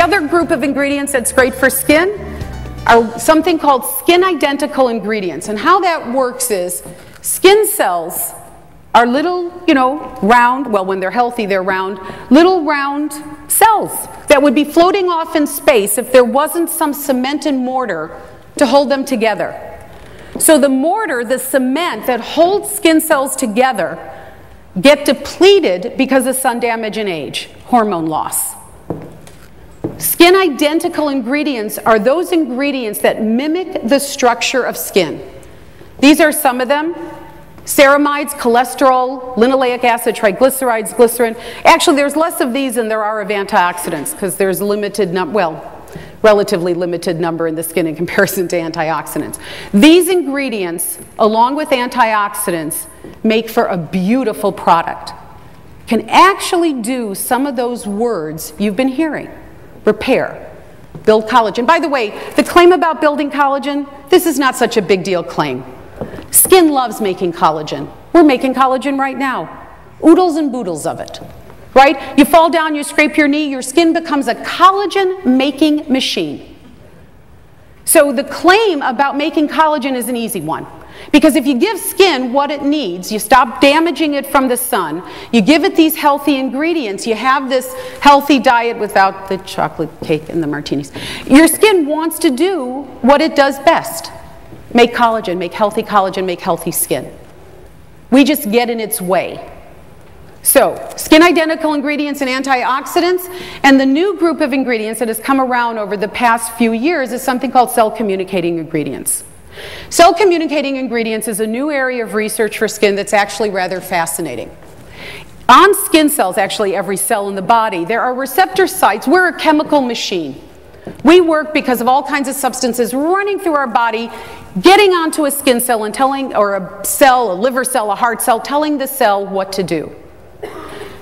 other group of ingredients that's great for skin are something called skin-identical ingredients. And how that works is skin cells are little, round, well, when they're healthy, they're round, little round cells that would be floating off in space if there wasn't some cement and mortar to hold them together. So the mortar, the cement that holds skin cells together, get depleted because of sun damage and age, hormone loss. Skin-identical ingredients are those ingredients that mimic the structure of skin. These are some of them: ceramides, cholesterol, linoleic acid, triglycerides, glycerin. Actually, there's less of these than there are of antioxidants because there's relatively limited number in the skin in comparison to antioxidants. These ingredients, along with antioxidants, make for a beautiful product. Can actually do some of those words you've been hearing. Repair, build collagen. By the way, the claim about building collagen, this is not such a big deal claim. Skin loves making collagen. We're making collagen right now. Oodles and boodles of it. Right? You fall down, you scrape your knee, your skin becomes a collagen-making machine. So the claim about making collagen is an easy one. Because if you give skin what it needs, you stop damaging it from the sun, you give it these healthy ingredients, you have this healthy diet without the chocolate cake and the martinis. Your skin wants to do what it does best. Make collagen, make healthy skin. We just get in its way. So, skin-identical ingredients and antioxidants, and the new group of ingredients that has come around over the past few years is something called cell-communicating ingredients. Cell-communicating ingredients is a new area of research for skin that's actually rather fascinating. On skin cells, actually every cell in the body, there are receptor sites. We're a chemical machine. We work because of all kinds of substances running through our body, getting onto a skin cell and telling, or a cell, a liver cell, a heart cell, telling the cell what to do.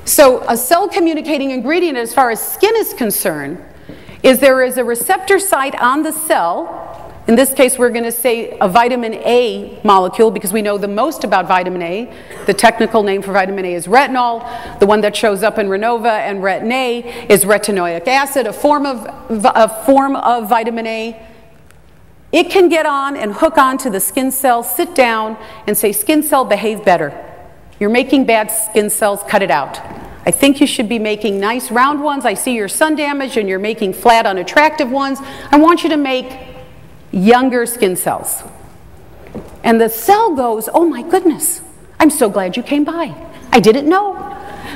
So a cell-communicating ingredient, as far as skin is concerned, is there is a receptor site on the cell. In this case, we're going to say a vitamin A molecule because we know the most about vitamin A. The technical name for vitamin A is retinol. The one that shows up in Renova and Retin-A is retinoic acid, a form of vitamin A. It can get on and hook on to the skin cell, sit down, and say, skin cell, behave better. You're making bad skin cells, cut it out. I think you should be making nice round ones. I see your sun damage and you're making flat, unattractive ones. I want you to make younger skin cells. And the cell goes, oh my goodness, I'm so glad you came by. I didn't know.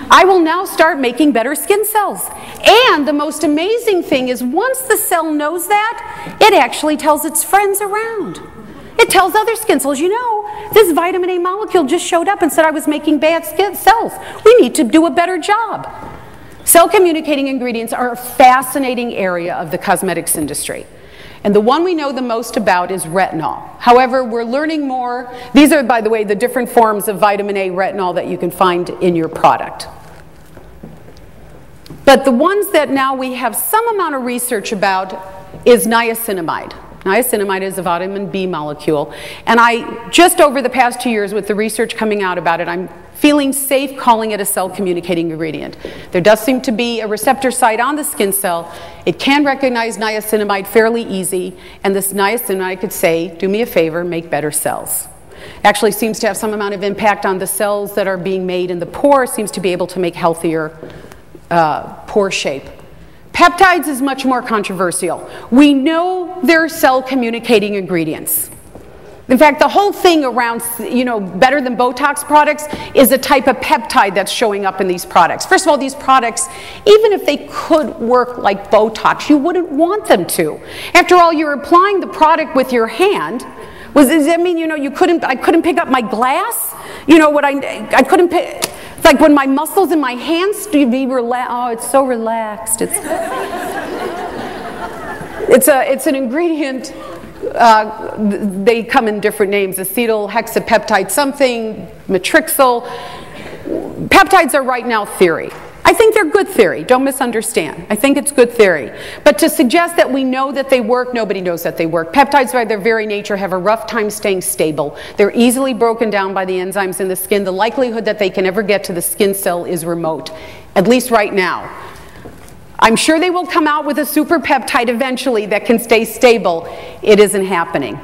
I will now start making better skin cells. And the most amazing thing is once the cell knows that, it actually tells its friends around. It tells other skin cells, you know, this vitamin A molecule just showed up and said I was making bad skin cells. We need to do a better job. Cell-communicating ingredients are a fascinating area of the cosmetics industry. And the one we know the most about is retinol. However, we're learning more. These are, by the way, the different forms of vitamin A retinol that you can find in your product. But the ones that now we have some amount of research about is niacinamide. Niacinamide is a vitamin B molecule. And just over the past 2 years with the research coming out about it, I'm feeling safe calling it a cell-communicating ingredient. There does seem to be a receptor site on the skin cell. It can recognize niacinamide fairly easy, and this niacinamide could say, do me a favor, make better cells. It actually seems to have some amount of impact on the cells that are being made in the pore, seems to be able to make healthier pore shape. Peptides is much more controversial. We know they're cell-communicating ingredients. In fact, the whole thing around, better than Botox products is a type of peptide that's showing up in these products. First of all, these products, even if they could work like Botox, you wouldn't want them to. After all, you're applying the product with your hand. Does that mean, I couldn't pick up my glass? I couldn't pick, it's like when my muscles in my hands be relaxed. Oh, it's so relaxed. It's an ingredient. They come in different names, acetyl hexapeptide something, matrixyl. Peptides are right now theory. I think they're good theory, don't misunderstand. I think it's good theory. But to suggest that we know that they work, nobody knows that they work. Peptides by their very nature have a rough time staying stable. They're easily broken down by the enzymes in the skin. The likelihood that they can ever get to the skin cell is remote, at least right now. I'm sure they will come out with a super peptide eventually that can stay stable. It isn't happening.